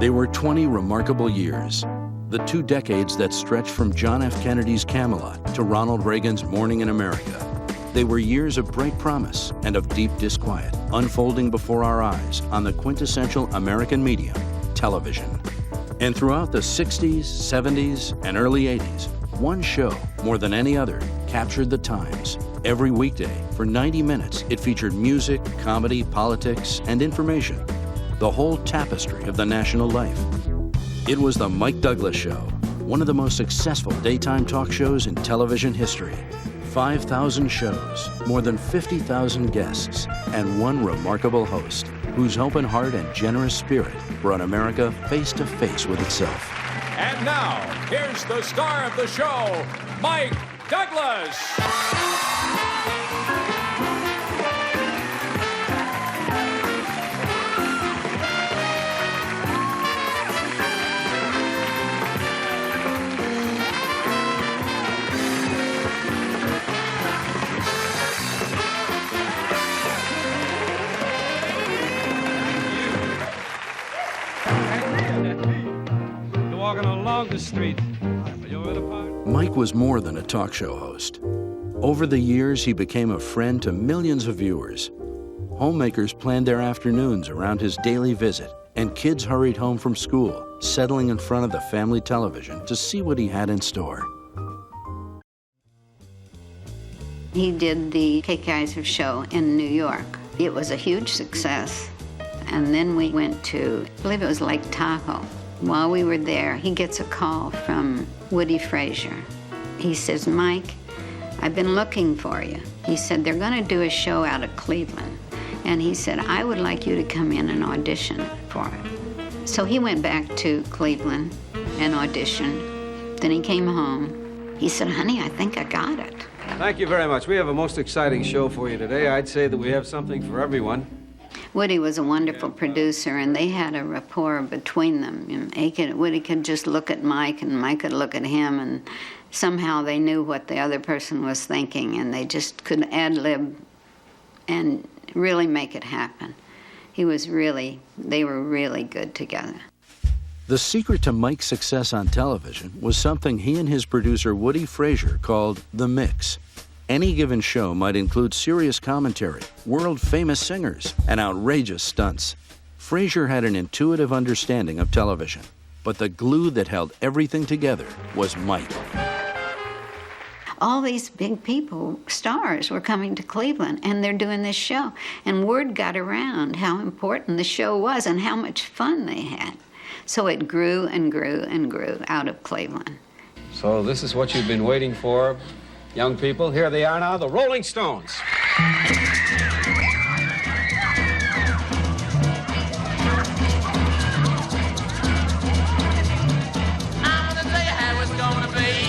They were 20 remarkable years, the 2 decades that stretched from John F. Kennedy's Camelot to Ronald Reagan's Morning in America. They were years of bright promise and of deep disquiet, unfolding before our eyes on the quintessential American medium, television. And throughout the 60s, 70s, and early 80s, one show, more than any other, captured the times. Every weekday, for 90 minutes, it featured music, comedy, politics, and information. The whole tapestry of the national life. It was The Mike Douglas Show, one of the most successful daytime talk shows in television history. 5,000 shows, more than 50,000 guests, and one remarkable host whose open heart and generous spirit brought America face to face with itself. And now, here's the star of the show, Mike Douglas. Walking along the street. Mike was more than a talk show host. Over the years, he became a friend to millions of viewers. Homemakers planned their afternoons around his daily visit, and kids hurried home from school, settling in front of the family television to see what he had in store. He did the Cake-Geyser show in New York. It was a huge success. And then we went to, I believe it was Lake Tahoe. While we were there, he gets a call from Woody Fraser. He says, Mike, I've been looking for you. He said, they're going to do a show out of Cleveland. And he said, I would like you to come in and audition for it. So he went back to Cleveland and auditioned. Then he came home. He said, honey, I think I got it. Thank you very much. We have a most exciting show for you today. I'd say that we have something for everyone. Woody was a wonderful producer, and they had a rapport between them. Woody could just look at Mike, and Mike could look at him, and somehow they knew what the other person was thinking, and they just could ad-lib and really make it happen. They were really good together. The secret to Mike's success on television was something he and his producer Woody Fraser called the mix. Any given show might include serious commentary, world-famous singers, and outrageous stunts. Fraser had an intuitive understanding of television, but the glue that held everything together was Mike. All these big people, stars, were coming to Cleveland, and they're doing this show. And word got around how important the show was and how much fun they had. So it grew and grew and grew out of Cleveland. So this is what you've been waiting for. Young people, here they are now, the Rolling Stones. I'm gonna tell you how it's gonna be.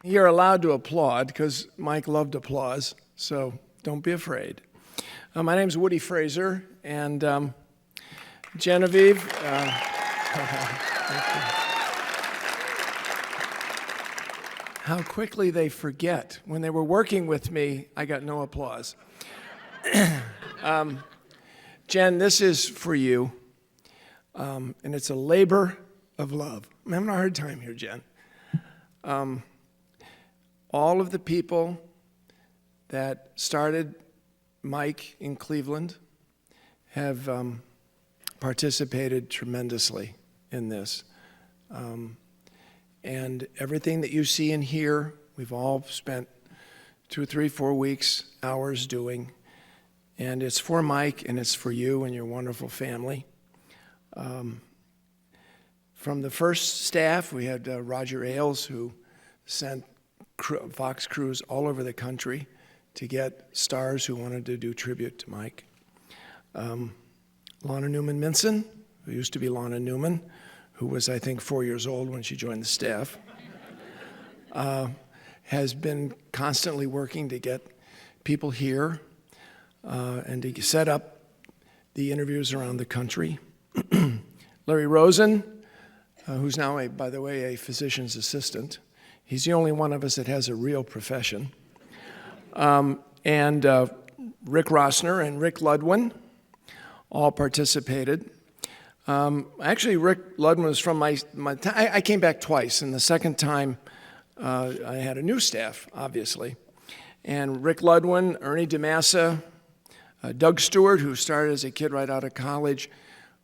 You're allowed to applaud because Mike loved applause, so don't be afraid. My name's Woody Fraser, and Genevieve, how quickly they forget. When they were working with me, I got no applause. Jen, this is for you, and it's a labor of love. I'm having a hard time here, Jen. All of the people that started Mike in Cleveland have participated tremendously in this. And everything that you see and hear, we've all spent 2, 3, 4 weeks, hours doing. And it's for Mike, and it's for you and your wonderful family. From the first staff, we had Roger Ailes, who sent Fox crews all over the country to get stars who wanted to do tribute to Mike. Lana Newman-Minson, who used to be Lana Newman, who was, I think, 4 years old when she joined the staff, has been constantly working to get people here and to set up the interviews around the country. Larry Rosen, who's now, by the way, a physician's assistant. He's the only one of us that has a real profession. And Rick Rossner and Rick Ludwin all participated. Actually, Rick Ludwin was from my I came back twice, and the second time I had a new staff, obviously. And Rick Ludwin, Ernie DeMassa, Doug Stewart, who started as a kid right out of college,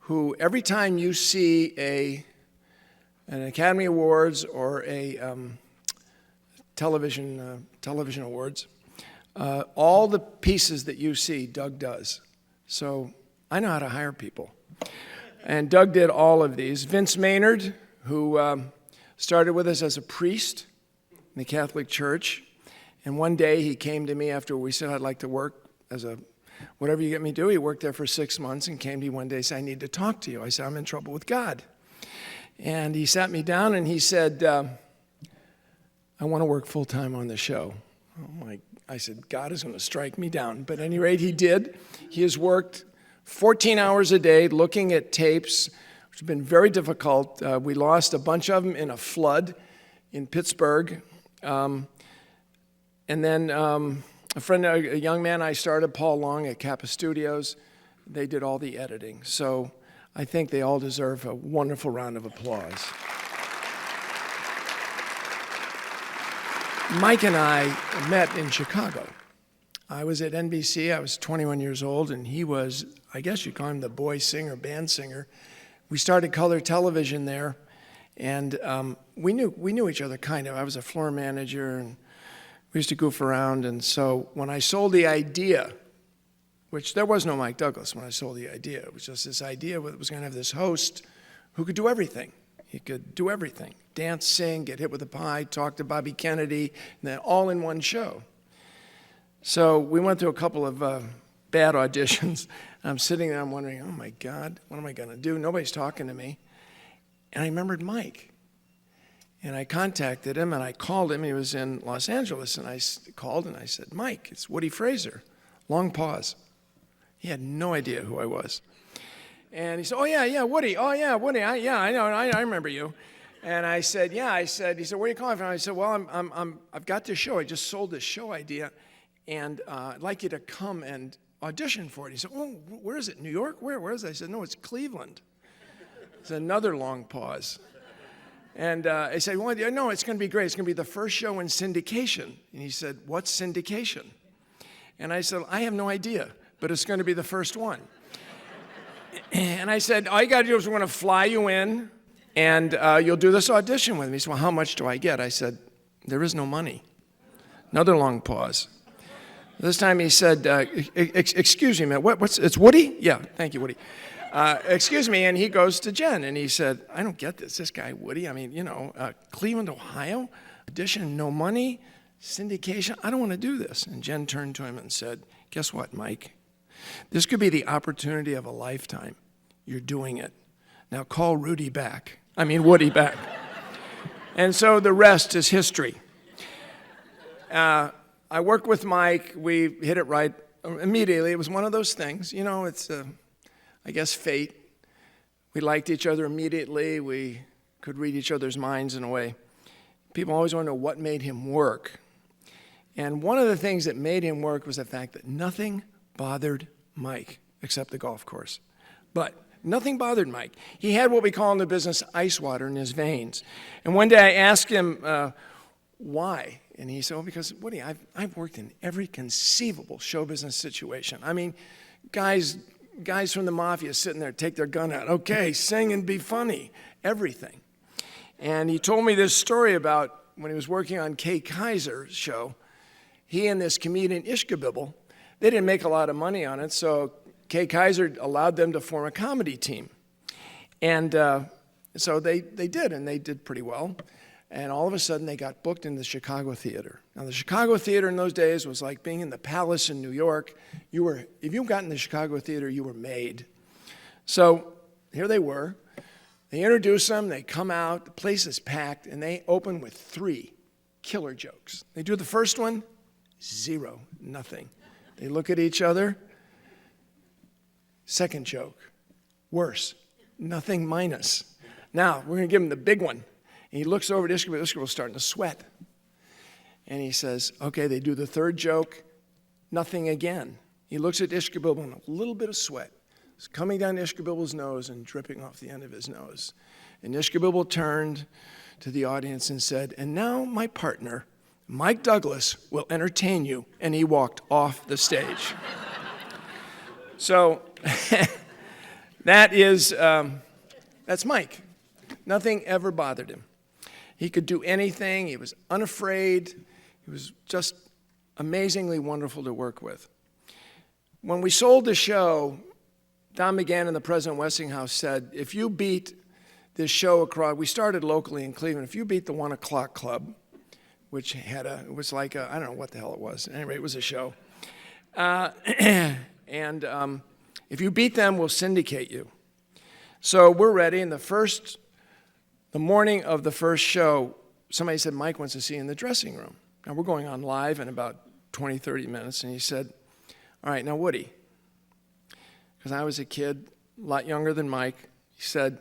who every time you see an Academy Awards or a television awards, all the pieces that you see, Doug does. So I know how to hire people. And Doug did all of these. Vince Maynard, who started with us as a priest in the Catholic Church. And one day he came to me after we said, I'd like to work as whatever you get me to do. He worked there for 6 months and came to me one day and said, I need to talk to you. I said, I'm in trouble with God. And he sat me down and he said, I want to work full time on the show. I said, God is going to strike me down. But at any rate, he did. He has worked 14 hours a day looking at tapes, which has been very difficult. We lost a bunch of them in a flood in Pittsburgh. And then a young man I started, Paul Long at Kappa Studios, they did all the editing. So I think they all deserve a wonderful round of applause. Mike and I met in Chicago. I was at NBC, I was 21 years old, and he was, I guess you'd call him the boy singer, band singer. We started color television there, and we knew each other kind of. I was a floor manager, and we used to goof around, and so when I sold the idea, which there was no Mike Douglas when I sold the idea, it was just this idea that was going to have this host who could do everything. He could do everything, dance, sing, get hit with a pie, talk to Bobby Kennedy, and then all in one show. So we went through a couple of bad auditions. I'm sitting there, I'm wondering, oh my God, what am I going to do? Nobody's talking to me. And I remembered Mike. And I contacted him, and I called him. He was in Los Angeles, and I called, and I said, Mike, it's Woody Fraser. Long pause. He had no idea who I was. And he said, oh, yeah, Woody. Oh, yeah, Woody. I know. I remember you. And I said, yeah. He said, where are you calling from? I said, well, I've got this show. I just sold this show idea, and I'd like you to come and audition for it. He said, oh, where is it? New York? Where is it? I said, no, it's Cleveland. It's another long pause. And I said, well, no, it's going to be great. It's going to be the first show in syndication. And he said, what's syndication? And I said, I have no idea, but it's going to be the first one. And I said, all you got to do is we're going to fly you in, and you'll do this audition with me. He said, well, how much do I get? I said, there is no money. Another long pause. This time he said, excuse me, man, it's Woody? Yeah, thank you, Woody. Excuse me, and he goes to Jen, and he said, I don't get this guy, Woody. I mean, Cleveland, Ohio, audition, no money, syndication, I don't want to do this. And Jen turned to him and said, guess what, Mike? This could be the opportunity of a lifetime. You're doing it. Now call Woody back. And so the rest is history. I worked with Mike. We hit it right immediately. It was one of those things. It's, I guess, fate. We liked each other immediately. We could read each other's minds in a way. People always want to know what made him work. And one of the things that made him work was the fact that nothing bothered Mike except the golf course. But nothing bothered Mike. He had what we call in the business ice water in his veins. And one day I asked him why. And he said, well, because, Woody, I've worked in every conceivable show business situation. I mean, guys from the mafia sitting there, take their gun out. Okay, sing and be funny. Everything. And he told me this story about when he was working on Kay Kaiser's show. he and this comedian Ishkabibble, they didn't make a lot of money on it, so Kay Kaiser allowed them to form a comedy team. And so they did, and they did pretty well. And all of a sudden, they got booked in the Chicago theater. Now, the Chicago theater in those days was like being in the Palace in New York. If you got in the Chicago theater, you were made. So here they were. They introduce them. They come out. The place is packed, and they open with 3 killer jokes. They do the first one, 0, nothing. They look at each other. Second joke, worse, nothing minus. Now, we're going to give him the big one. And he looks over at Ishkabibble. Ishkabible's starting to sweat. And he says, okay, they do the third joke, nothing again. He looks at Ishkabibble and a little bit of sweat is coming down Ishkabibble's nose and dripping off the end of his nose. And Ishkabibble turned to the audience and said, and now my partner, Mike Douglas, will entertain you. And he walked off the stage. So that's Mike. Nothing ever bothered him. He could do anything. He was unafraid. He was just amazingly wonderful to work with. When we sold the show, Don McGann and the president of Westinghouse said, if you beat this show across, we started locally in Cleveland, if you beat the 1 O'Clock Club, which it was like I don't know what the hell it was. Anyway, it was a show. If you beat them, we'll syndicate you. So we're ready, and the morning of the first show, somebody said, Mike wants to see you in the dressing room. Now, we're going on live in about 20, 30 minutes, and he said, all right, now, Woody, because I was a kid, a lot younger than Mike, he said,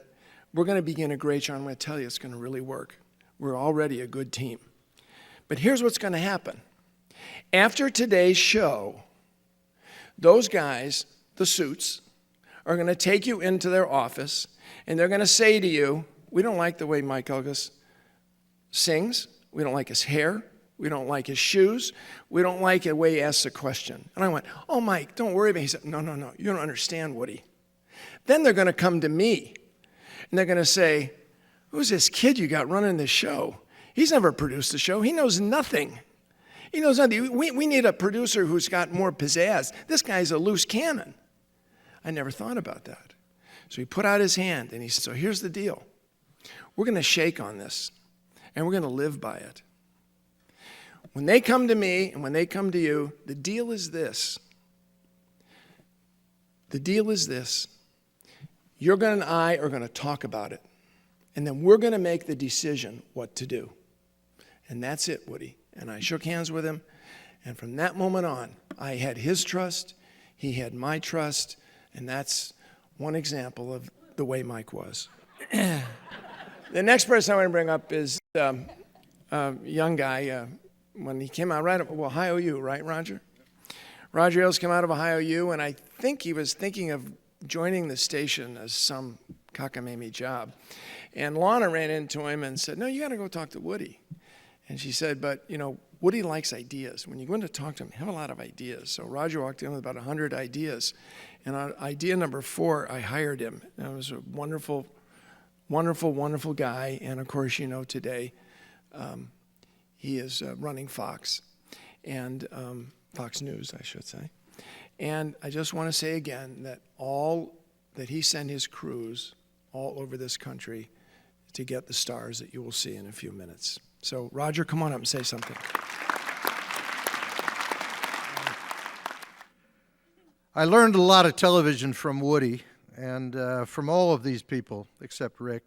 we're going to begin a great show. I'm going to tell you it's going to really work. We're already a good team. But here's what's going to happen. After today's show, those guys, the suits, are going to take you into their office, and they're going to say to you, we don't like the way Mike Douglas sings. We don't like his hair. We don't like his shoes. We don't like the way he asks a question. And I went, oh, Mike, don't worry about it. He said, no, you don't understand, Woody. Then they're going to come to me, and they're going to say, who's this kid you got running this show? He's never produced the show. He knows nothing. He knows nothing. We need a producer who's got more pizzazz. This guy's a loose cannon. I never thought about that. So he put out his hand, and he said, so here's the deal. We're going to shake on this, and we're going to live by it. When they come to me and when they come to you, the deal is this. The deal is this. You're going and I are going to talk about it, and then we're going to make the decision what to do. And that's it, Woody. And I shook hands with him, and from that moment on, I had his trust, he had my trust, and that's one example of the way Mike was. The next person I want to bring up is a young guy. When he came out right up, Ohio U, right, Roger? Roger Ailes came out of Ohio U, and I think he was thinking of joining the station as some cockamamie job. And Lana ran into him and said, no, you got to go talk to Woody. And she said, but, Woody likes ideas. When you go in to talk to him, have a lot of ideas. So Roger walked in with about 100 ideas. And on idea number 4, I hired him. And it was a wonderful, wonderful, wonderful guy. And, of course, today he is running Fox, and Fox News, I should say. And I just want to say again that he sent his crews all over this country to get the stars that you will see in a few minutes. So, Roger, come on up and say something. I learned a lot of television from Woody and from all of these people, except Rick.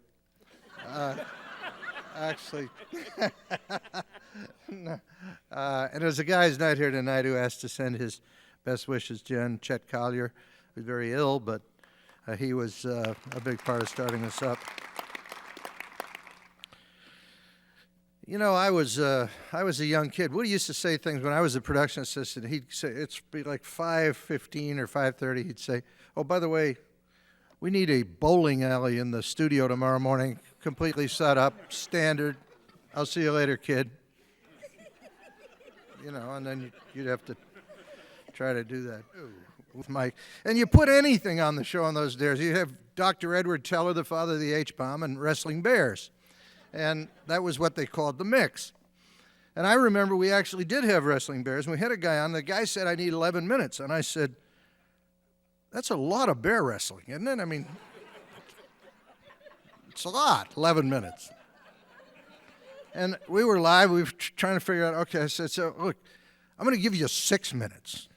Actually, and there's a guy who's not here tonight who asked to send his best wishes, Chet Collier, who's very ill, but he was a big part of starting us up. I was a young kid. Woody used to say things when I was a production assistant. He'd say, it's be like 5:15 or 5:30. He'd say, oh, by the way, we need a bowling alley in the studio tomorrow morning, completely set up, standard. I'll see you later, kid. And then you'd have to try to do that with Mike. And you put anything on the show on those days. You have Dr. Edward Teller, the father of the H-bomb, and Wrestling Bears. And that was what they called the mix. And I remember we actually did have wrestling bears, and we had a guy on. The guy said, I need 11 minutes. And I said, that's a lot of bear wrestling, isn't it? I mean, it's a lot, 11 minutes. And we were live. We were trying to figure out, okay, I said, so look, I'm going to give you 6 minutes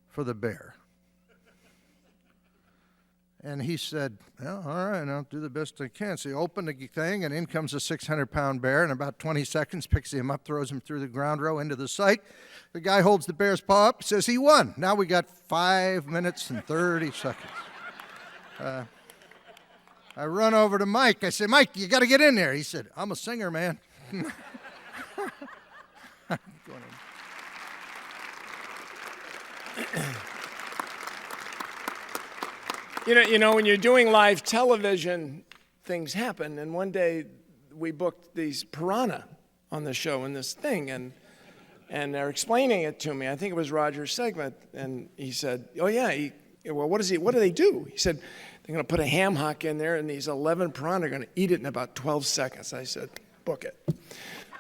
for the bear. And he said, well, all right, I'll do the best I can. So he opened the thing, and in comes a 600-pound bear. In about 20 seconds, picks him up, throws him through the ground row into the site. The guy holds the bear's paw up, says he won. Now we got 5 minutes and 30 seconds. I run over to Mike. I say, Mike, you got to get in there. He said, I'm a singer, man. You know, when you're doing live television, things happen. And one day we booked these piranha on the show in this thing, and they're explaining it to me. I think it was Roger's segment, and he said, "Oh yeah, well, what do they do?" He said, "They're going to put a ham hock in there, and these 11 piranha are going to eat it in about 12 seconds." I said, "Book it."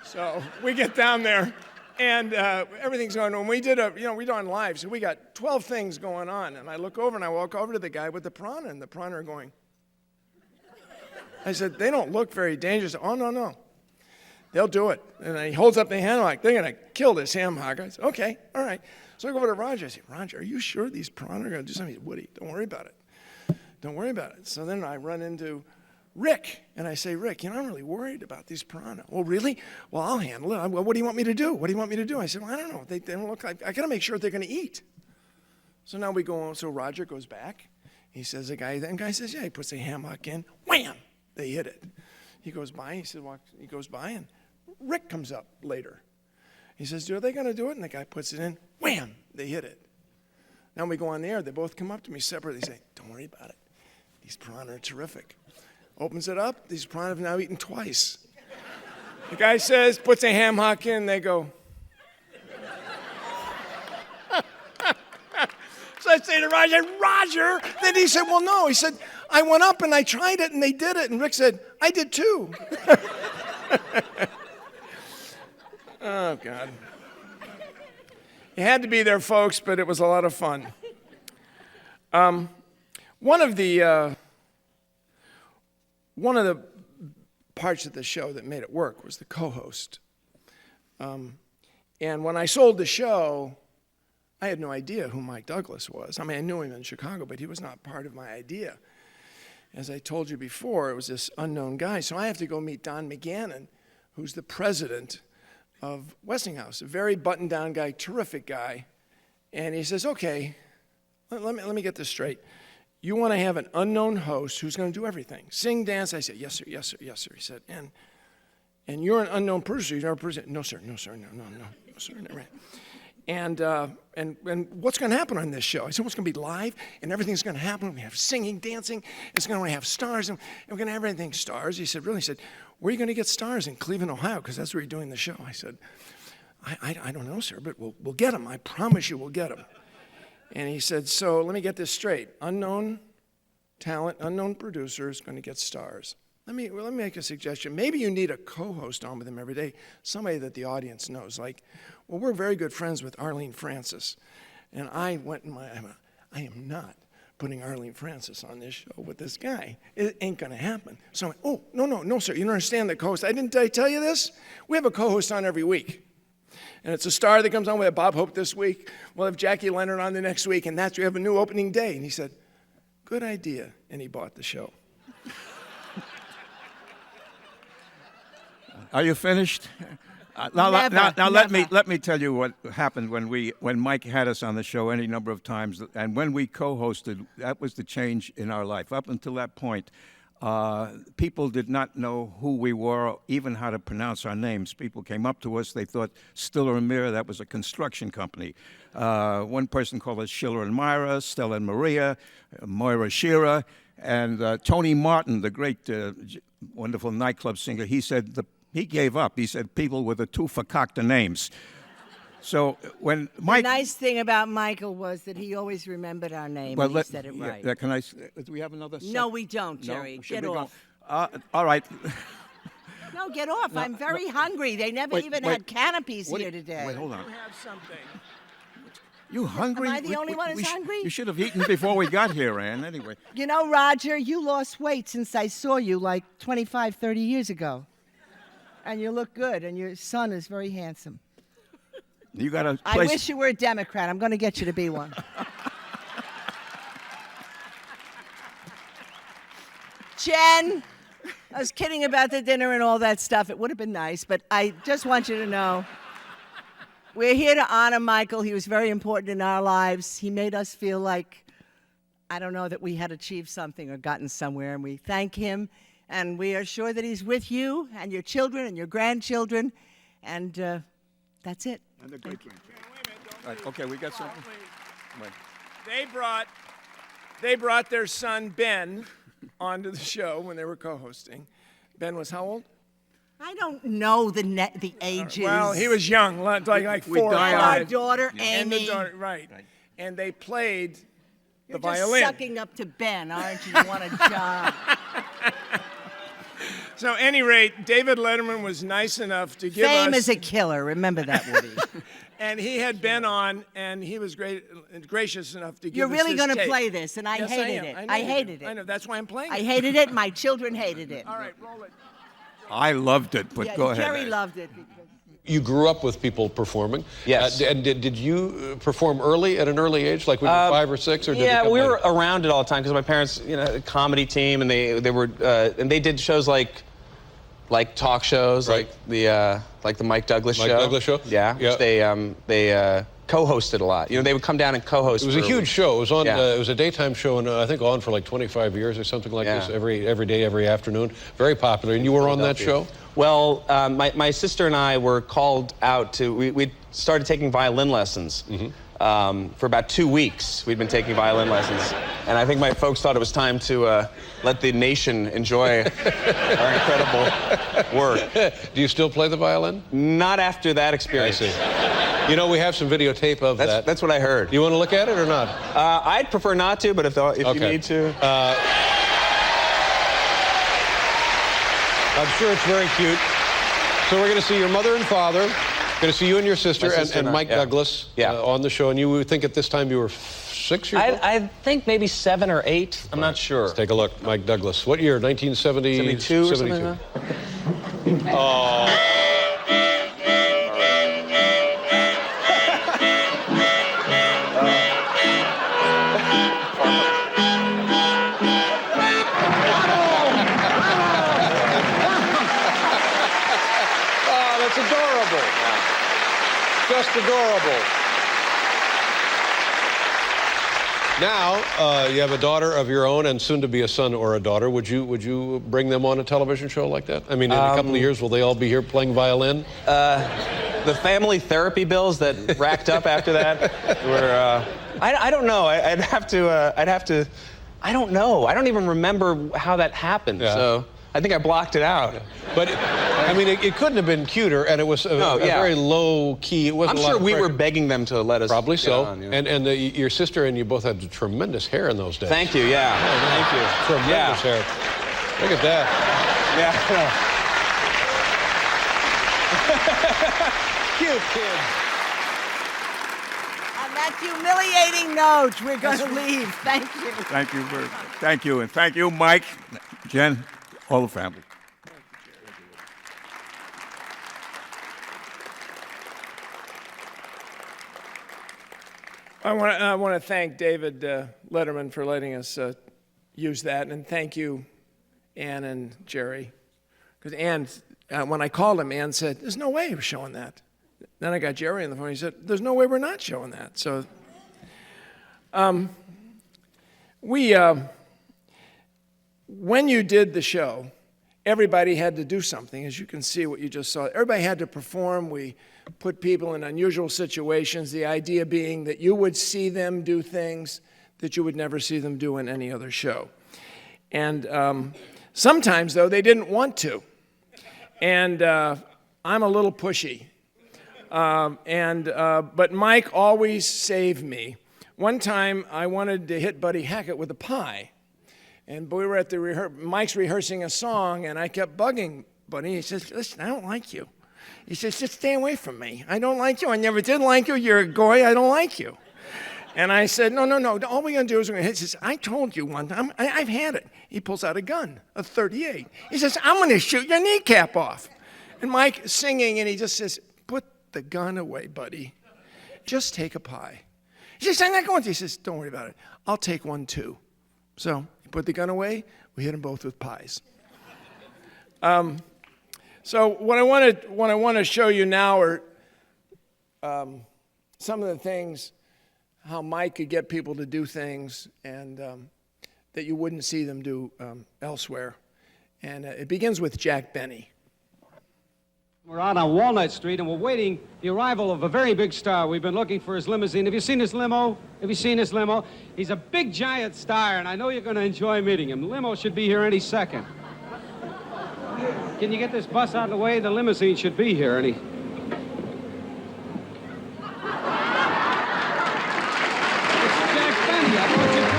So we get down there. And everything's going on. We did we done live, so we got 12 things going on. And I look over and I walk over to the guy with the piranha, and the piranha are going. I said, they don't look very dangerous. Oh, no. They'll do it. And he holds up the hand like, they're going to kill this ham hock. I said, okay, all right. So I go over to Roger. I say, Roger, are you sure these piranha are going to do something? He said, Woody, don't worry about it. Don't worry about it. So then I run into Rick, and I say, Rick, I'm really worried about these piranha. Oh, really? Well, I'll handle it. What do you want me to do? What do you want me to do? I said, well, I don't know. They don't look like, I got to make sure they're going to eat. So now we go on. So Roger goes back. He says, the guy says, yeah, he puts a hammock in. Wham! They hit it. He goes by, he goes by, and Rick comes up later. He says, are they going to do it? And the guy puts it in. Wham! They hit it. Now we go on the air. They both come up to me separately. They say, don't worry about it. These piranha are terrific. Opens it up. These piranha have now eaten twice. The guy says, puts a ham hock in. They go. So I say to Roger. Then he said, well, no. He said, I went up and I tried it and they did it. And Rick said, I did too. Oh, God. You had to be there, folks, but it was a lot of fun. One of the parts of the show that made it work was the co-host. And when I sold the show, I had no idea who Mike Douglas was. I mean, I knew him in Chicago, but he was not part of my idea. As I told you before, it was this unknown guy. So I have to go meet Don McGannon, who's the president of Westinghouse, a very buttoned-down guy, terrific guy. And he says, okay, let me get this straight. You want to have an unknown host who's going to do everything. Sing, dance. I said, yes, sir, yes, sir, yes, sir. He said, and you're an unknown producer. You've never produced. No, sir, no, sir, never. And what's going to happen on this show? I said, well, it's going to be live, and everything's going to happen. We have singing, dancing. It's going to have stars, and we're going to have everything stars. He said, really? He said, where are you going to get stars? In Cleveland, Ohio, because that's where you're doing the show. I said, I don't know, sir, but we'll get them. I promise you we'll get them. And he said, so let me get this straight. Unknown talent, unknown producer is going to get stars. Let me make a suggestion. Maybe you need a co-host on with him every day, somebody that the audience knows. Like, well, we're very good friends with Arlene Francis. And I went in I am not putting Arlene Francis on this show with this guy. It ain't going to happen. So I went, oh, no, sir. You don't understand the co-host. Didn't I tell you this? We have a co-host on every week. And it's a star that comes on. We have Bob Hope this week. We'll have Jackie Leonard on the next week. And we have a new opening day. And he said, good idea. And he bought the show. Are you finished? Now let me tell you what happened when Mike had us on the show any number of times, and when we co-hosted. That was the change in our life. Up until that point, people did not know who we were, even how to pronounce our names. People came up to us. They thought Stiller and Mira, that was a construction company. One person called us Schiller and Myra, Stella and Maria, Moira Shearer, and Tony Martin, the great, wonderful nightclub singer. He gave up. He said people with the two fakakta names. So when Mike... The nice thing about Michael was that he always remembered our name and he said it right. Yeah, can I... Do we have another... No, we don't, Jerry. No? Get off. All right. No, get off. I'm very hungry. They never even had canopies here today. Wait, hold on. Have something. You hungry? Am I the only one who's hungry? You should have eaten before we got here, Ann, anyway. You know, Roger, you lost weight since I saw you like 25, 30 years ago. And you look good, and your son is very handsome. You got a I wish you were a Democrat. I'm going to get you to be one. Jen, I was kidding about the dinner and all that stuff. It would have been nice, but I just want you to know we're here to honor Michael. He was very important in our lives. He made us feel like, I don't know, that we had achieved something or gotten somewhere, and we thank him. And we are sure that he's with you and your children and your grandchildren. And that's it. And the great-grandchildren. Right, okay, we got something. Wait. They brought their son, Ben, onto the show when they were co-hosting. Ben was how old? I don't know the ages. Well, he was young, like 4 or 5. And our daughter, Amy. And the daughter, right. And they played You're the violin. Just sucking up to Ben, aren't you? You want a job. So, at any rate, David Letterman was nice enough to give us... Fame is a killer. Remember that, Woody. And he had Ben on, and he was gracious enough to give You're us really going to play this, and I hated it. I hated it. I know. That's why I'm playing it. I hated it. My children hated it. All right, roll it. I loved it, but go ahead. Jerry loved it. You grew up with people performing. Yes. And did you perform early at an early age, like when you were 5 or 6, or did it Yeah, come we were later? around it all the time because my parents, a comedy team, and they were and they did shows like talk shows, Right. like the Mike Douglas show. Mike Douglas show? Yeah. Yeah. Which they co-hosted a lot. They would come down and co-host. It was a huge show. It was on. Yeah. It was a daytime show, and I think on for like 25 years or something like this. Yeah. Every day, every afternoon. Very popular. And you were on that show. Well, my sister and I were called out to. We started taking violin lessons. For about 2 weeks, we'd been taking violin lessons, and I think my folks thought it was time to let the nation enjoy our incredible work. Do you still play the violin? Not after that experience. I see. We have some videotape of that. That's what I heard. You want to look at it or not? I'd prefer not to, but if you need to. I'm sure it's very cute. So we're going to see your mother and father. Going to see you and your sister, and Mike Douglas on the show. And you would think at this time you were 6 years old? I think maybe 7 or 8. I'm not sure. Let's take a look. Mike Douglas. What year? 1970? 72 or something like that? Oh. That's adorable. Just adorable. Now, you have a daughter of your own and soon to be a son or a daughter. Would you bring them on a television show like that? I mean, in a couple of years, will they all be here playing violin? The family therapy bills that racked up after that were, I don't know. I'd have to, I don't know. I don't even remember how that happened. Yeah. So I think I blocked it out. But, I mean, it couldn't have been cuter, and it was a very low key. It wasn't I'm a lot sure of we were pressure. begging them to let us. Probably get so. on, And your sister and you both had tremendous hair in those days. Thank you, yeah. Thank you. Tremendous hair. Look at that. Yeah. Cute kids. On that humiliating note, we're going to leave. Thank you. Thank you very much. Thank you, and thank you, Mike, Jen, all the family. I want to thank David Letterman for letting us use that, and thank you, Ann and Jerry. Because Ann, when I called him, Ann said, "There's no way we're showing that." Then I got Jerry on the phone. He said, "There's no way we're not showing that." So, when you did the show, everybody had to do something, as you can see what you just saw. Everybody had to perform. We put people in unusual situations, the idea being that you would see them do things that you would never see them do in any other show. And sometimes, though, they didn't want to. And I'm a little pushy. But Mike always saved me. One time, I wanted to hit Buddy Hackett with a pie. And we were at Mike's rehearsing a song, and I kept bugging buddy. He says, listen, I don't like you. He says, just stay away from me. I don't like you. I never did like you. You're a goy. I don't like you. And I said, no. All we're going to do is we're going to hit. He says, I told you one time. I've had it. He pulls out a gun, a .38. He says, I'm going to shoot your kneecap off. And Mike singing, and he just says, put the gun away, buddy. Just take a pie. He says, I'm not going to. He says, don't worry about it. I'll take one too. So he put the gun away. We hit them both with pies. So what I want to show you now are some of the things, how Mike could get people to do things and that you wouldn't see them do elsewhere. And it begins with Jack Benny. We're out on Walnut Street, and we're waiting the arrival of a very big star. We've been looking for his limousine. Have you seen his limo? Have you seen his limo? He's a big, giant star, and I know you're going to enjoy meeting him. The limo should be here any second. Can you get this bus out of the way? The limousine should be here any... It's Jack Benny. I thought you'd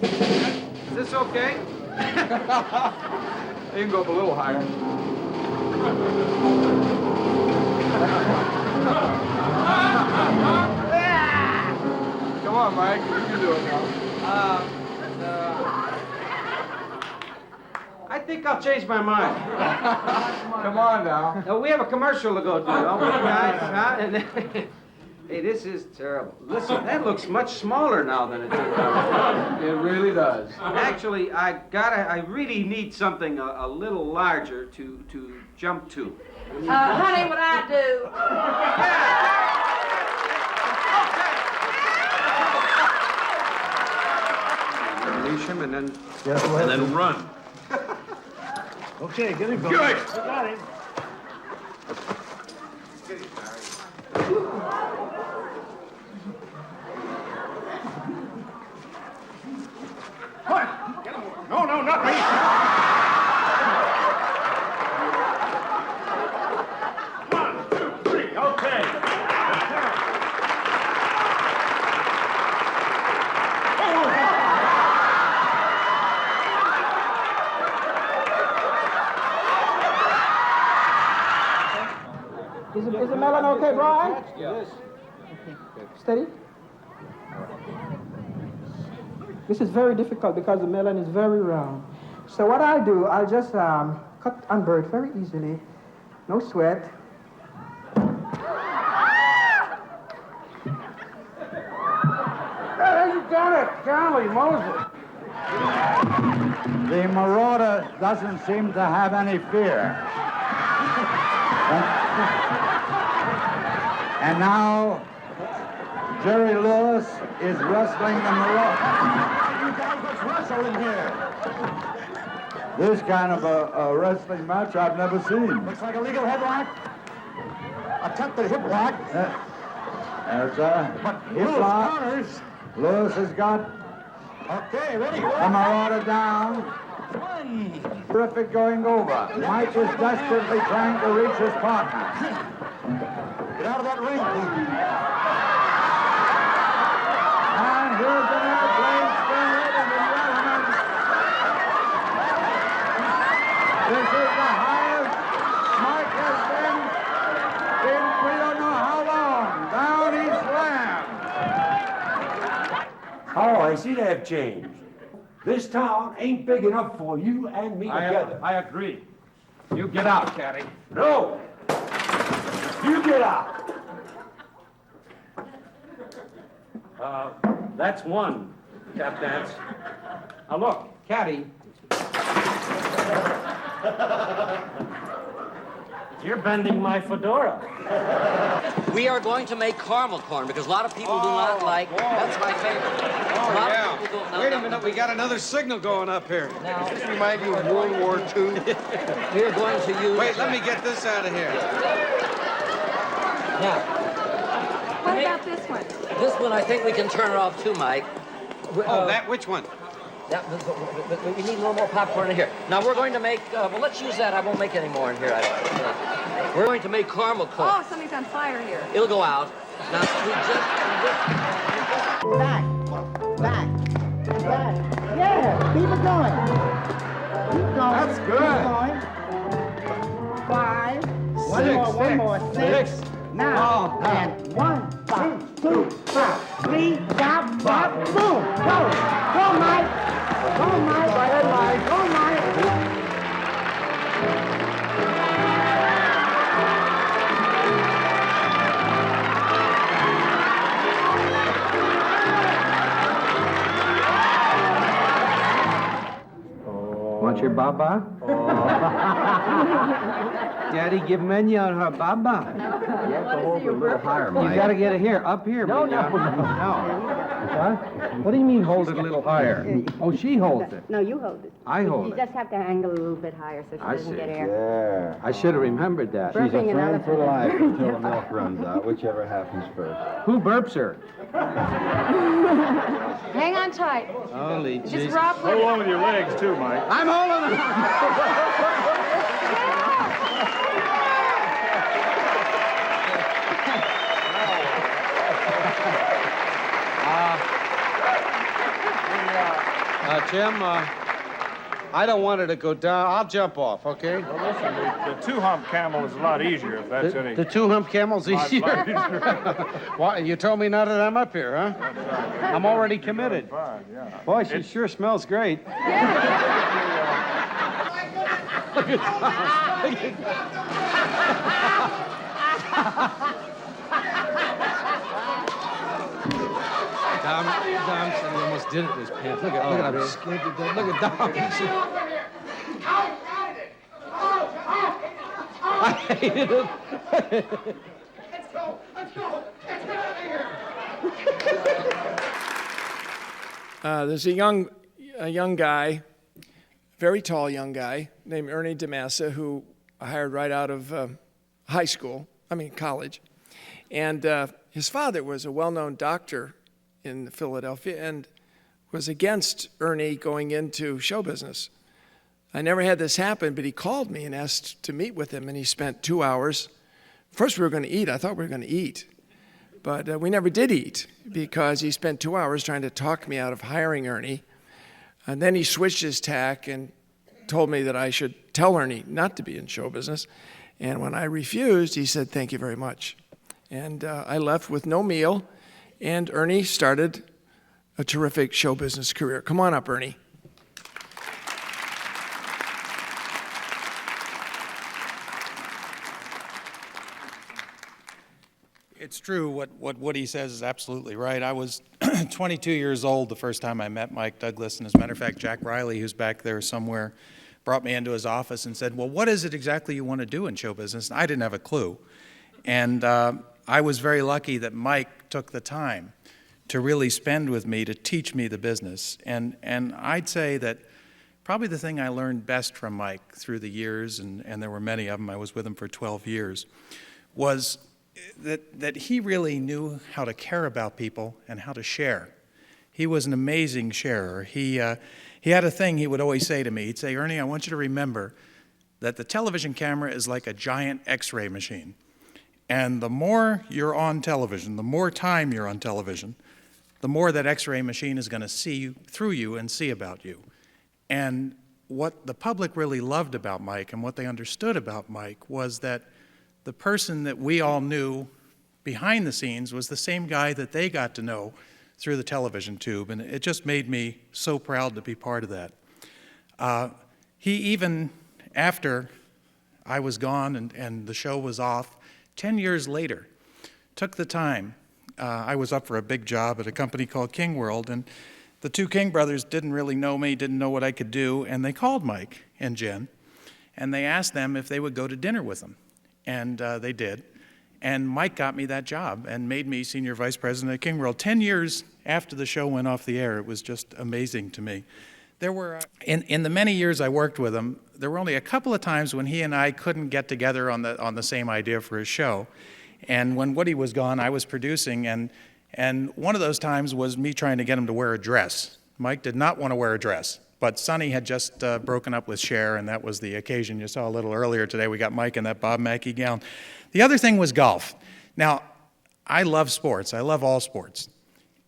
come. Is this okay? You can go up a little higher. Come on, Mike. You can do it now. I think I'll change my mind. Come on now. We have a commercial to go to, don't we, guys? Huh? Hey, this is terrible. Listen, that looks much smaller now than it did. It really does. Actually, I really need something a little larger to jump to. Honey, what I do? Release him and then run. Okay, get him going. Good. We got him. What? No, not me. Is the melon okay, Brian? Yes. Steady. This is very difficult because the melon is very round. So what I'll do, I'll just cut and burn very easily. No sweat. Hey, you got it. Golly Moses. The marauder doesn't seem to have any fear. And now, Jerry Lewis is wrestling the marauder. You guys, let's wrestle in here. This kind of a wrestling match I've never seen. Looks like a legal headlock. Attempted hip lock. There's a hip lock. Lewis has got Okay, ready? the marauder down. Terrific going over. Mike is desperately trying to reach his partner. Get out of that ring. And here's an airplane spirit and the element. This is the highest Mike has been in we don't know how long. Down he slammed. Oh, I see they have changed. This town ain't big enough for you and me together. I agree. You get out, Caddy. No! You get out! That's one, tap dance. Now look, Caddy. You're bending my fedora. We are going to make caramel corn because a lot of people do not like. That's my favorite. Wait a minute, we got another signal going up here. Now, Does this remind you of World War II? we are going to use. Wait, let me get this out of here. Now, What about this one? this one I think we can turn it off too, Mike. Which one? We need a little more popcorn in here. Now we're going to make. Well, let's use that. I won't make any more in here. We're going to make caramel corn. Oh, something's on fire here. It'll go out. Now we just. Back. Yeah, keep it going. Keep going. That's good. Keep going. Now, and 1, 2, 3, bop, bop, boom. Go. Go, Mike. Go, Mike. Go ahead, Mike. Go, Mike. Want your baba? Daddy, give Menya her baba. You have to hold it a little higher, Mike. You gotta get it here, up here, No, Menya. no. What? What do you mean hold it a little higher? Oh, she holds it. No, you hold it. I hold You it. just have to angle it a little bit higher so she I doesn't see. get air. Yeah. I should have remembered that. She's a Burping an Friend for elephant. life until the milk runs out, whichever happens first. Who burps her? Hang on tight. Holy Just rock with Hold it. on with your legs, too, Mike. I'm holding Jim, I don't want it to go down. I'll jump off, okay? Well, listen, the two-hump camel is a lot easier, if that's any... The two-hump camel's Lot easier. easier. Why, you told me now that I'm up here, huh? I'm already committed. Fine, yeah. Boy, she sure smells great. Dom said he almost did it in his pants. Look at him scared to death. Look at Dom. I hated it. Let's go. Let's get out of here. There's a young guy, very tall young guy named Ernie DeMassa who I hired right out of college. And his father was a well-known doctor in Philadelphia and was against Ernie going into show business. I never had this happen, but he called me and asked to meet with him, and he spent 2 hours. First, we were going to eat. I thought we were going to eat. But we never did eat because he spent 2 hours trying to talk me out of hiring Ernie. And then he switched his tack and told me that I should tell Ernie not to be in show business. And when I refused, he said, "Thank you very much." And I left with no meal, and Ernie started a terrific show business career. Come on up, Ernie. It's true. What Woody says is absolutely right. I was 22 years old the first time I met Mike Douglas. And as a matter of fact, Jack Riley, who's back there somewhere, brought me into his office and said, "Well, what is it exactly you want to do in show business?" And I didn't have a clue. And I was very lucky that Mike took the time to really spend with me to teach me the business. And I'd say that probably the thing I learned best from Mike through the years, and there were many of them, I was with him for 12 years, was that he really knew how to care about people and how to share. He was an amazing sharer. He had a thing he would always say to me. He'd say, "Ernie, I want you to remember that the television camera is like a giant X-ray machine. And the more you're on television, the more time you're on television, the more that X-ray machine is going to see through you and see about you." And what the public really loved about Mike and what they understood about Mike was that the person that we all knew behind the scenes was the same guy that they got to know through the television tube, and it just made me so proud to be part of that. He even, after I was gone and the show was off, 10 years later, took the time. I was up for a big job at a company called King World, and the two King brothers didn't really know me, didn't know what I could do, and they called Mike and Jen, and they asked them if they would go to dinner with them. And they did. And Mike got me that job and made me senior vice president at King World. 10 years after the show went off the air, it was just amazing to me. There were, in the many years I worked with him, there were only a couple of times when he and I couldn't get together on the same idea for his show. And when Woody was gone, I was producing, and one of those times was me trying to get him to wear a dress. Mike did not want to wear a dress. But Sonny had just broken up with Cher, and that was the occasion. You saw a little earlier today, we got Mike in that Bob Mackie gown. The other thing was golf. Now, I love sports. I love all sports.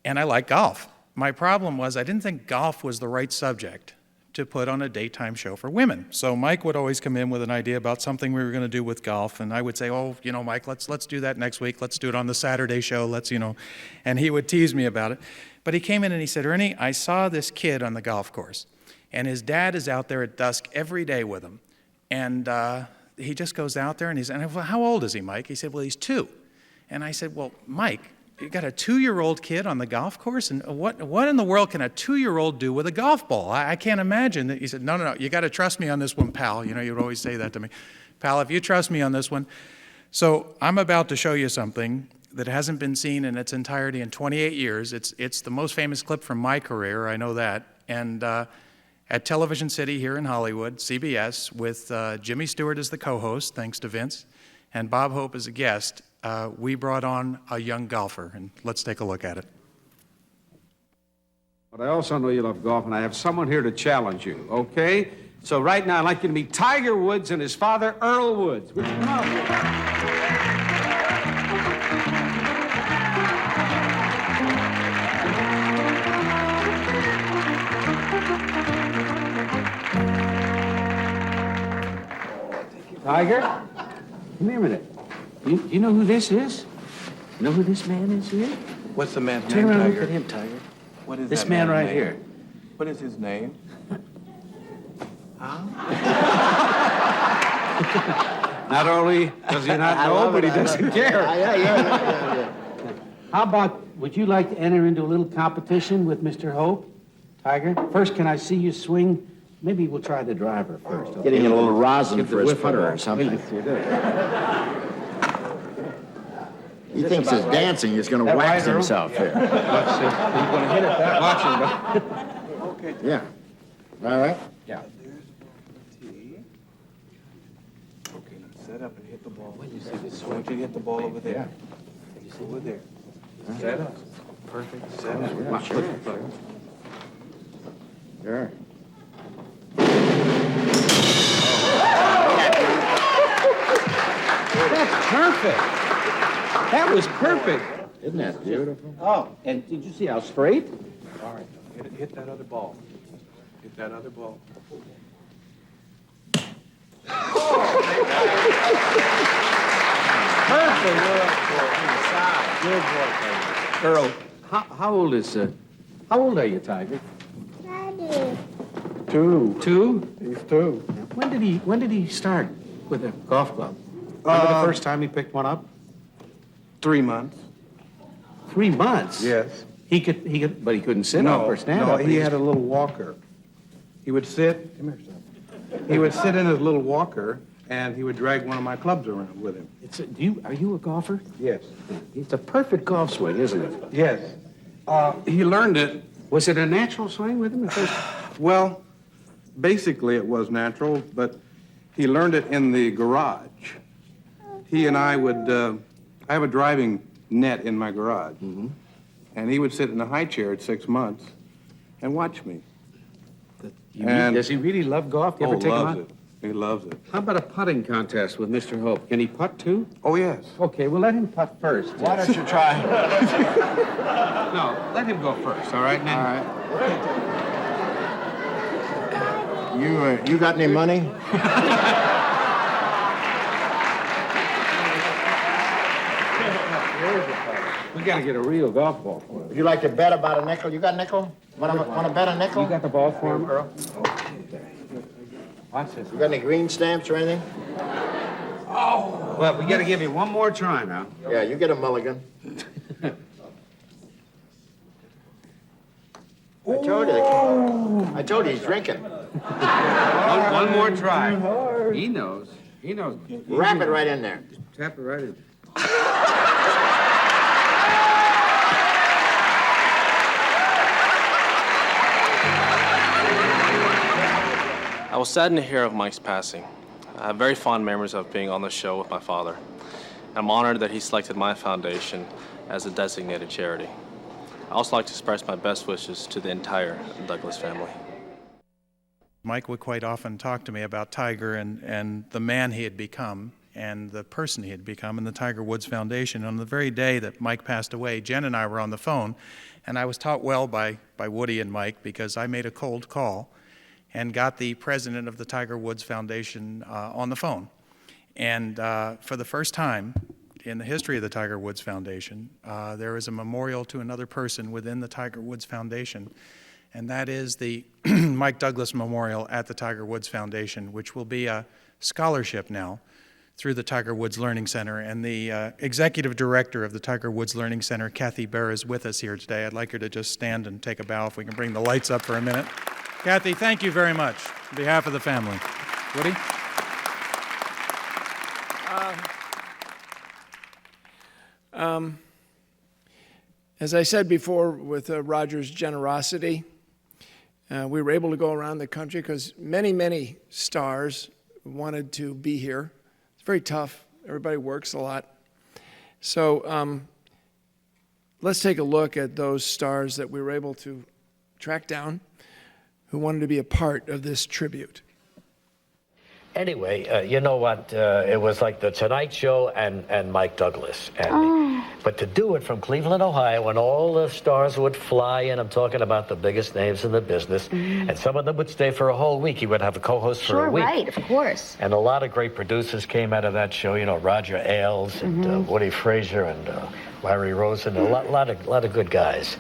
And I like golf. My problem was I didn't think golf was the right subject to put on a daytime show for women. So Mike would always come in with an idea about something we were going to do with golf, and I would say, oh, you know, Mike, let's do that next week. Let's do it on the Saturday show. Let's, you know, and he would tease me about it. But he came in and he said, Ernie, I saw this kid on the golf course, and his dad is out there at dusk every day with him, and he just goes out there, and he's, and I said, well, how old is he, Mike? He said, well, he's 2. And I said, well, Mike, you got a 2-year-old kid on the golf course, and what in the world can a 2-year-old do with a golf ball? I can't imagine that. He said, no, you got to trust me on this one, pal. You know, you would always say that to me. Pal, if you trust me on this one. So I'm about to show you something that hasn't been seen in its entirety in 28 years. It's the most famous clip from my career, I know that. And at Television City here in Hollywood, CBS, with Jimmy Stewart as the co-host, thanks to Vince, and Bob Hope as a guest, we brought on a young golfer, and let's take a look at it. But I also know you love golf, and I have someone here to challenge you, okay? So right now, I'd like you to meet Tiger Woods and his father, Earl Woods. Would you come out? Tiger, come here a minute. You know who this is? You know who this man is here? What's the man's Turn name, around and Tiger? look at him, Tiger. What is This that man man's right name? here. What is his name? Not only does he not know, but he doesn't care. Yeah. How about, would you like to enter into a little competition with Mr. Hope? Tiger, first, can I see you swing? Maybe we'll try the driver first. Okay? Getting a little rosin Give the for his whip a putter roll. or something. Yes, you do. He thinks his dancing is going to That wax right, Earl? himself here. Let's see. He's going to hit it that much. Okay. Yeah. All right. Yeah. Okay, now set up and hit the ball. When you see this, I want you to hit the ball over there. You see over there. Set up. Perfect. Set up. Come on, Sure. look. Sure. That's perfect. That was perfect. Isn't that beautiful? Oh, and did you see how straight? All right, hit that other ball. Hit that other ball. Perfect. Good boy, Tiger. Earl, how old are you, Tiger? Daddy. 2. 2? He's 2. When did he start with a golf club? Remember the first time he picked one up? 3 months. 3 months? Yes. He could, but he couldn't sit up or stand no, up. he had a little walker. He would sit. Come here, son. He would sit in his little walker, and he would drag one of my clubs around with him. Are you a golfer? Yes. It's a perfect golf swing, isn't it? Yes. He learned it. Was it a natural swing with him at first? Well, basically it was natural, but he learned it in the garage. He and I would, I have a driving net in my garage. Mm-hmm. And he would sit in a high chair at 6 months and watch me. Does he really love golf? Do you ever take him loves out? it. He loves it. How about a putting contest with Mr. Hope? Can he putt too? Oh, yes. Okay, well, let him putt first. Why don't you try? No, let him go first, all right? All right. You got any money? We got to get a real golf ball for him. Would you like to bet about a nickel? You got a nickel? Want to bet a nickel? You got the ball for him, Earl? Watch this. You got any green stamps or anything? Oh! Well, we got to give you one more try now. Yeah, you get a mulligan. I told you he's drinking. One more try. He knows. He knows. Wrap it right in there. Tap it right in. I was saddened to hear of Mike's passing. I have very fond memories of being on the show with my father. I'm honored that he selected my foundation as a designated charity. I also like to express my best wishes to the entire Douglas family. Mike would quite often talk to me about Tiger and the man he had become and the person he had become and the Tiger Woods Foundation. On the very day that Mike passed away, Jen and I were on the phone, and I was taught well by Woody and Mike because I made a cold call. and got the president of the Tiger Woods Foundation on the phone. And for the first time in the history of the Tiger Woods Foundation, there is a memorial to another person within the Tiger Woods Foundation, and that is the Mike Douglas Memorial at the Tiger Woods Foundation, which will be a scholarship now through the Tiger Woods Learning Center. And the executive director of the Tiger Woods Learning Center, Kathy Bear, is with us here today. I'd like her to just stand and take a bow if we can bring the lights up for a minute. Kathy, thank you very much on behalf of the family. Woody? As I said before, with Roger's generosity, we were able to go around the country because many, many stars wanted to be here. It's very tough. Everybody works a lot. So let's take a look at those stars that we were able to track down who wanted to be a part of this tribute. Anyway, you know what? It was like the Tonight Show and Mike Douglas. But to do it from Cleveland, Ohio, when all the stars would fly in, I'm talking about the biggest names in the business, and some of them would stay for a whole week. He would have a co-host for a week. Sure, right, of course. And a lot of great producers came out of that show. You know, Roger Ailes and Woody Fraser and Larry Rosen, a lot of good guys.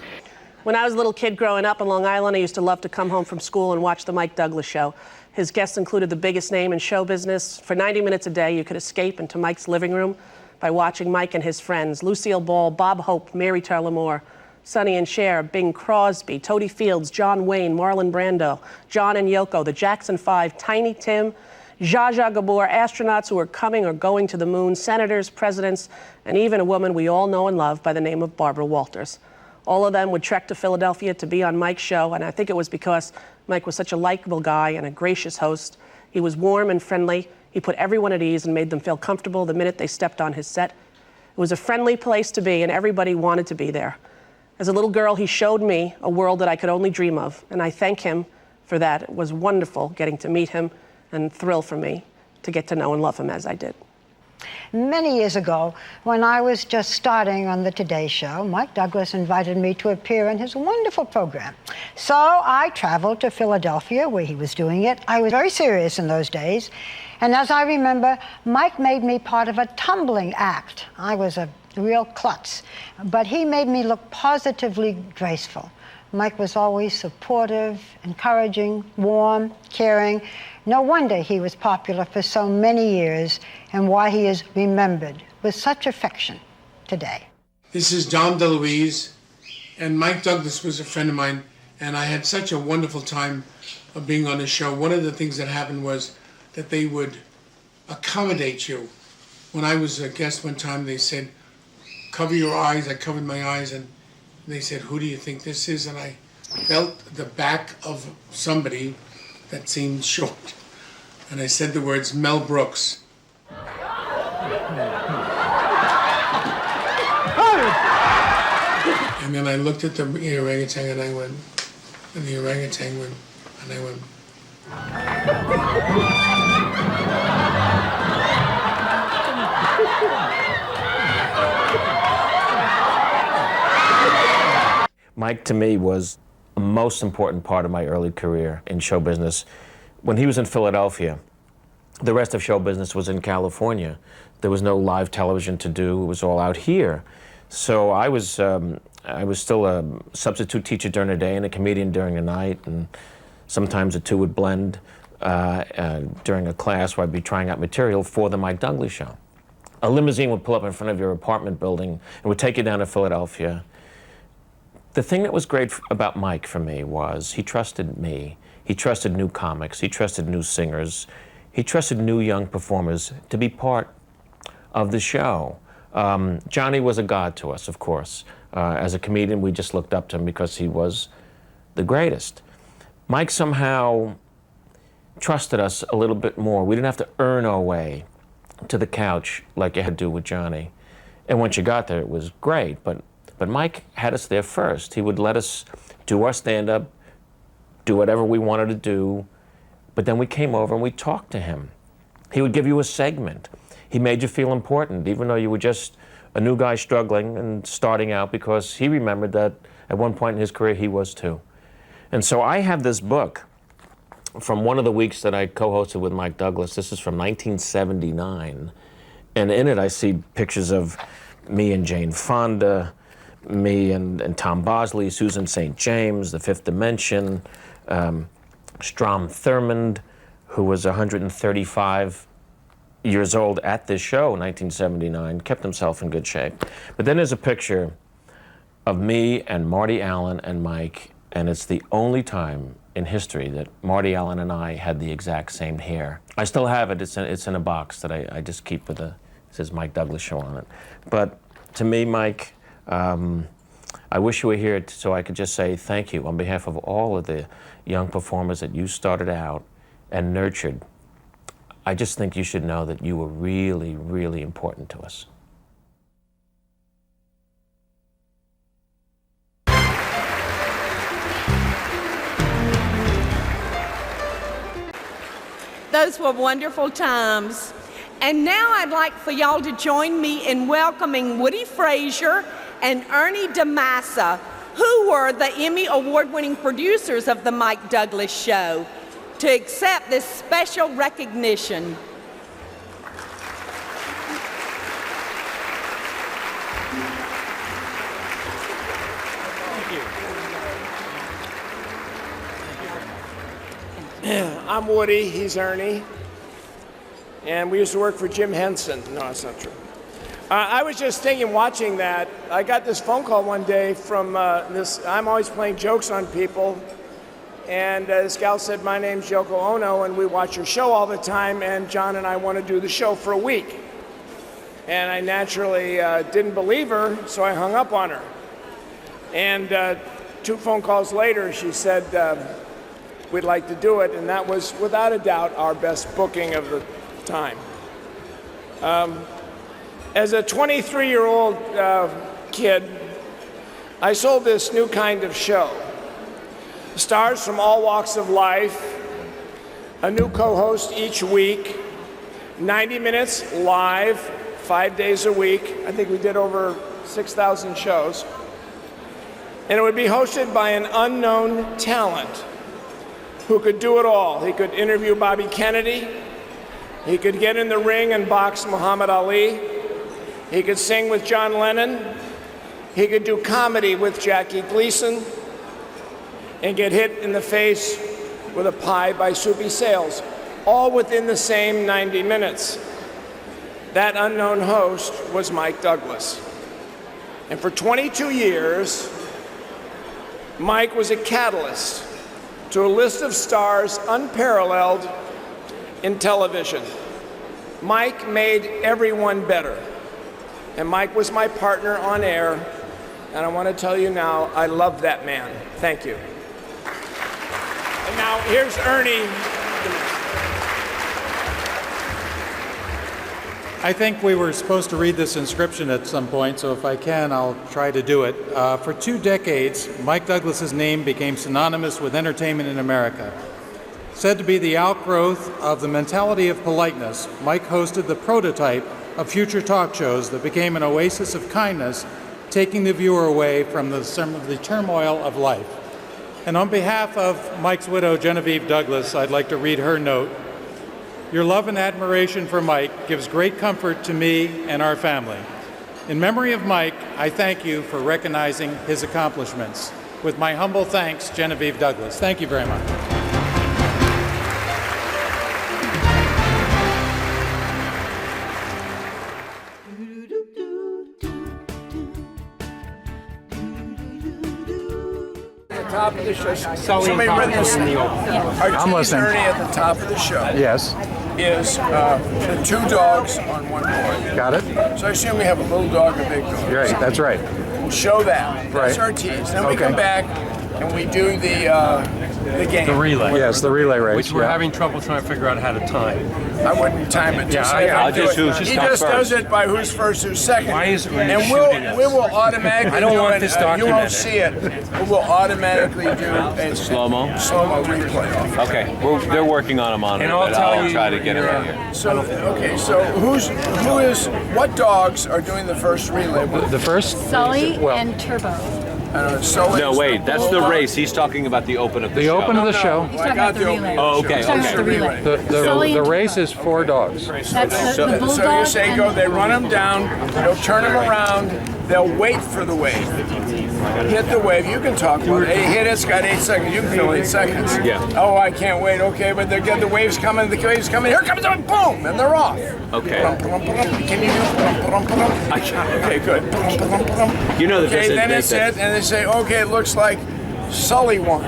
When I was a little kid growing up on Long Island, I used to love to come home from school and watch the Mike Douglas Show. His guests included the biggest name in show business. For 90 minutes a day, you could escape into Mike's living room by watching Mike and his friends, Lucille Ball, Bob Hope, Mary Tyler Moore, Sonny and Cher, Bing Crosby, Toady Fields, John Wayne, Marlon Brando, John and Yoko, the Jackson 5, Tiny Tim, Zsa Zsa Gabor, astronauts who are coming or going to the moon, senators, presidents, and even a woman we all know and love by the name of Barbara Walters. All of them would trek to Philadelphia to be on Mike's show, and I think it was because Mike was such a likable guy and a gracious host. He was warm and friendly. He put everyone at ease and made them feel comfortable the minute they stepped on his set. It was a friendly place to be, and everybody wanted to be there. As a little girl, he showed me a world that I could only dream of, and I thank him for that. It was wonderful getting to meet him, and a thrill for me to get to know and love him as I did. Many years ago, when I was just starting on the Today Show, Mike Douglas invited me to appear in his wonderful program. So I traveled to Philadelphia, where he was doing it. I was very serious in those days. And as I remember, Mike made me part of a tumbling act. I was a real klutz, but he made me look positively graceful. Mike was always supportive, encouraging, warm, caring. No wonder he was popular for so many years and why he is remembered with such affection today. This is Dom DeLuise, and Mike Douglas was a friend of mine, and I had such a wonderful time of being on the show. One of the things that happened was that they would accommodate you. When I was a guest one time, they said, cover your eyes. I covered my eyes, and they said, who do you think this is? And I felt the back of somebody that seemed short. And I said the words, Mel Brooks. And then I looked at the orangutan and I went, and the orangutan went, and I went. Mike, to me, was the most important part of my early career in show business. When he was in Philadelphia, the rest of show business was in California. There was no live television to do. It was all out here. So I was still a substitute teacher during the day and a comedian during the night, and sometimes the two would blend during a class where I'd be trying out material for the Mike Douglas Show. A limousine would pull up in front of your apartment building and would take you down to Philadelphia. The thing that was great about Mike for me was he trusted me. He trusted new comics. He trusted new singers. He trusted new young performers to be part of the show. Johnny was a god to us, of course. As a comedian, we just looked up to him because he was the greatest. Mike somehow trusted us a little bit more. We didn't have to earn our way to the couch like you had to do with Johnny. And once you got there, it was great, but Mike had us there first. He would let us do our stand-up, do whatever we wanted to do, but then we came over and we talked to him. He would give you a segment. He made you feel important, even though you were just a new guy struggling and starting out, because he remembered that at one point in his career he was too. And so I have this book from one of the weeks that I co-hosted with Mike Douglas. This is from 1979. And in it, I see pictures of me and Jane Fonda, me and Tom Bosley, Susan St. James, The Fifth Dimension, Strom Thurmond, who was 135 years old at this show in 1979, kept himself in good shape. But then there's a picture of me and Marty Allen and Mike, and it's the only time in history that Marty Allen and I had the exact same hair. I still have it. It's in a box that I just keep with it says Mike Douglas Show on it. But to me, Mike, I wish you were here so I could just say thank you on behalf of all of the young performers that you started out and nurtured. I just think you should know that you were really, really important to us. Those were wonderful times. And now I'd like for y'all to join me in welcoming Woody Fraser and Ernie DeMassa, who were the Emmy Award-winning producers of The Mike Douglas Show, to accept this special recognition. I'm Woody, he's Ernie, and we used to work for Jim Henson. No, that's not true. I was just thinking, watching that, I got this phone call one day from I'm always playing jokes on people, and this gal said, my name's Yoko Ono, and we watch your show all the time, and John and I want to do the show for a week. And I naturally didn't believe her, so I hung up on her. And 2 phone calls later, she said, we'd like to do it, and that was, without a doubt, our best booking of the time. As a 23-year-old kid, I sold this new kind of show. Stars from all walks of life, a new co-host each week, 90 minutes live, 5 days a week. I think we did over 6,000 shows. And it would be hosted by an unknown talent who could do it all. He could interview Bobby Kennedy. He could get in the ring and box Muhammad Ali. He could sing with John Lennon. He could do comedy with Jackie Gleason and get hit in the face with a pie by Soupy Sales, all within the same 90 minutes. That unknown host was Mike Douglas. And for 22 years, Mike was a catalyst to a list of stars unparalleled in television. Mike made everyone better. And Mike was my partner on air. And I want to tell you now, I love that man. Thank you. And now here's Ernie. I think we were supposed to read this inscription at some point, so if I can, I'll try to do it. For 2 decades, Mike Douglas's name became synonymous with entertainment in America. Said to be the outgrowth of the mentality of politeness, Mike hosted the prototype of future talk shows that became an oasis of kindness, taking the viewer away from the turmoil of life. And on behalf of Mike's widow, Genevieve Douglas, I'd like to read her note. Your love and admiration for Mike gives great comfort to me and our family. In memory of Mike, I thank you for recognizing his accomplishments. With my humble thanks, Genevieve Douglas. Thank you very much. Top of the show. Somebody read this. I'm listening. Ernie at the top of the show. Yes. Is the 2 dogs on one board. Got it. So I assume we have a little dog and a big dog. Right, that's right. We'll show that. That's our tease. Then we come back and we do the game. The relay. Yes, the relay race. Which we're having trouble trying to figure out how to time. I wouldn't time it. I'll just do it. He just does it by who's first, who's second. Why is Ernie and shooting us? we will automatically I don't do want it. this You documented. won't see it. We will automatically do a Slow-mo replay. Okay, they're working on a monitor, but I'll try to get it right here. So what dogs are doing the first relay? The first? Sully and Turbo. No, wait, that's the race. He's talking about the open of the show. The open of the show. He's talking about the relay. Oh, okay, He's talking about the okay. relay. The race is 4 dogs. That's the So you bulldog say and go, they run them down, they'll turn them around, they'll wait for the wave. Hit the wave, you can talk about it. Hey, hit it's got 8 seconds, you can fill 8 seconds. Yeah. Oh, I can't wait, okay, but they get the waves coming, here comes the boom, and they're off. Okay. Can you do I can't. Okay, good. You know that Okay, then it's it, and they say, okay, it looks like Sully won,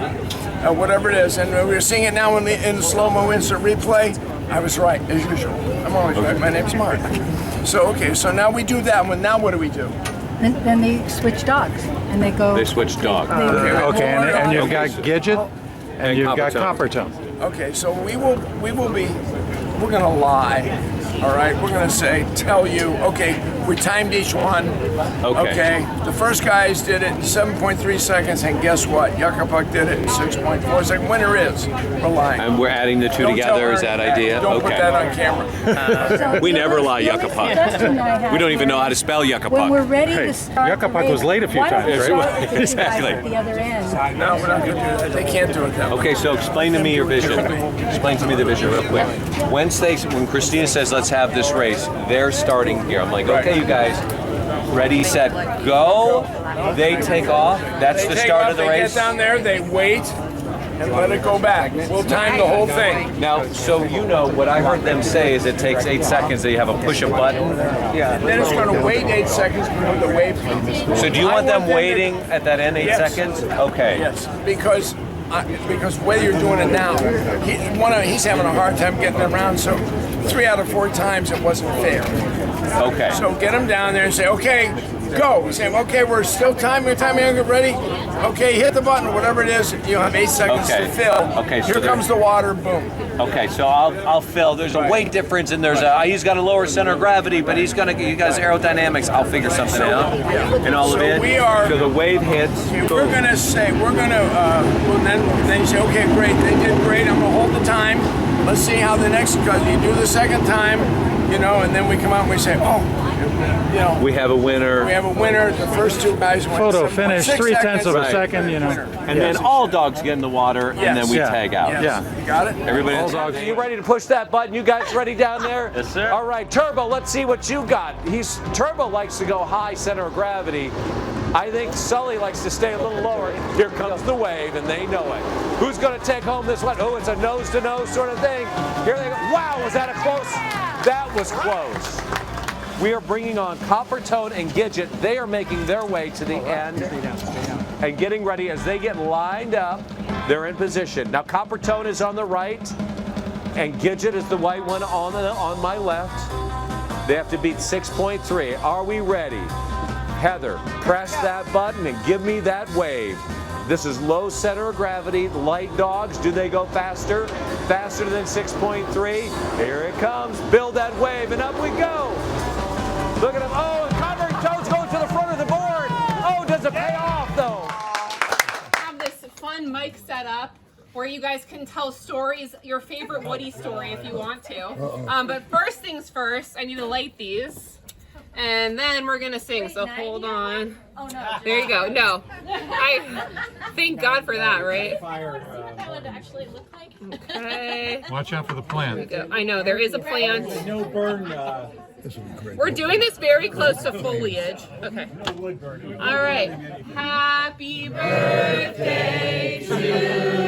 whatever it is, and we're seeing it now in slow-mo instant replay. I was right, as usual. I'm always right. My name's Mark. So, okay, so now we do that one. Now what do we do? Then they switch dogs and they go. They switch dog. Okay, and you've got Gidget and you've got Coppertone. Coppertone. Okay, so we're gonna lie. All right, we're gonna tell you, okay, we timed each one. Okay. The first guys did it in 7.3 seconds, and guess what? Yucca Puck did it in 6.4 seconds. Winner is. We're lying. And we're adding the two Don't together, tell is her that idea? Don't okay. put that on camera. We never lie, Yucca Puck. We don't even know how to spell Yucca When Puck. we're ready to start. Yucca Puck was late a few times, right? Exactly. At the other end. No, we're not gonna do that. They can't do it that way. Okay, so explain to me your vision. Explain to me the vision real quick. When Christina says, let's have this race, they're starting here. I'm like, okay, you guys, ready, set, go. They take off. That's the start of the race. They get down there, they wait, and let it go back. We'll time the whole thing. Now, so you know, what I heard them say is it takes 8 seconds that you have a push a button. Yeah. Then it's going to wait 8 seconds before the wave comes. So do you want them waiting at that end 8 seconds? Okay. Yes, because the way you're doing it now, he's having a hard time getting around, so 3 out of 4 times it wasn't fair. Okay. So get him down there and say, okay, go. We say, okay, we're still timing, get ready. Okay, hit the button, whatever it is, you have 8 seconds to fill. Okay, so here comes the water, boom. Okay, so I'll fill. There's a weight difference, and he's got a lower center of gravity, but you guys aerodynamics. I'll figure something out, and all of it. So the wave hits. Okay, then you say, okay, great, they did great. I'm gonna hold the time. Let's see how the next, because you do the second time, and then we come out and we say, we have a winner. We have a winner. The first 2 guys went. Photo finish, 3/10 of a Right. second, And then all dogs get in the water, and then we tag out. Yes. Yeah. You got it? Everybody. All dogs. Are you ready to push that button? You guys ready down there? Yes, sir. All right, Turbo, let's see what you got. Turbo likes to go high center of gravity. I think Sully likes to stay a little lower. Here comes the wave, and they know it. Who's going to take home this one? Oh, it's a nose-to-nose sort of thing. Here they go. Wow, was that a close? That was close. We are bringing on Coppertone and Gidget. They are making their way to the end and getting ready. As they get lined up, they're in position. Now, Coppertone is on the right, and Gidget is the white one on my left. They have to beat 6.3. Are we ready? Heather, press that button and give me that wave. This is low center of gravity, light dogs. Do they go faster? Faster than 6.3? Here it comes. Build that wave, and up we go. Look at him. Oh, and Coppertone's going to the front of the board. Oh, does it pay off, though? I have this fun mic set up where you guys can tell stories, your favorite Woody story if you want to. But first things first, I need to light these. And then we're gonna sing, so hold on. Oh no. There you go. No. I thank God for that, right? That would actually look like. Okay. Watch out for the plant. I know, there is a plant. No burn. We're doing this very close to foliage. Okay. All right. Happy birthday to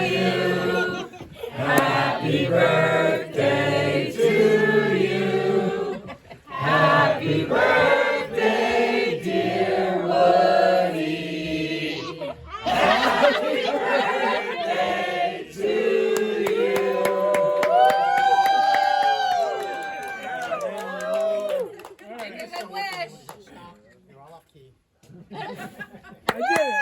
you. Happy birthday to you. Happy birthday, dear Woody. Happy birthday to you. Take a good wish. I did it.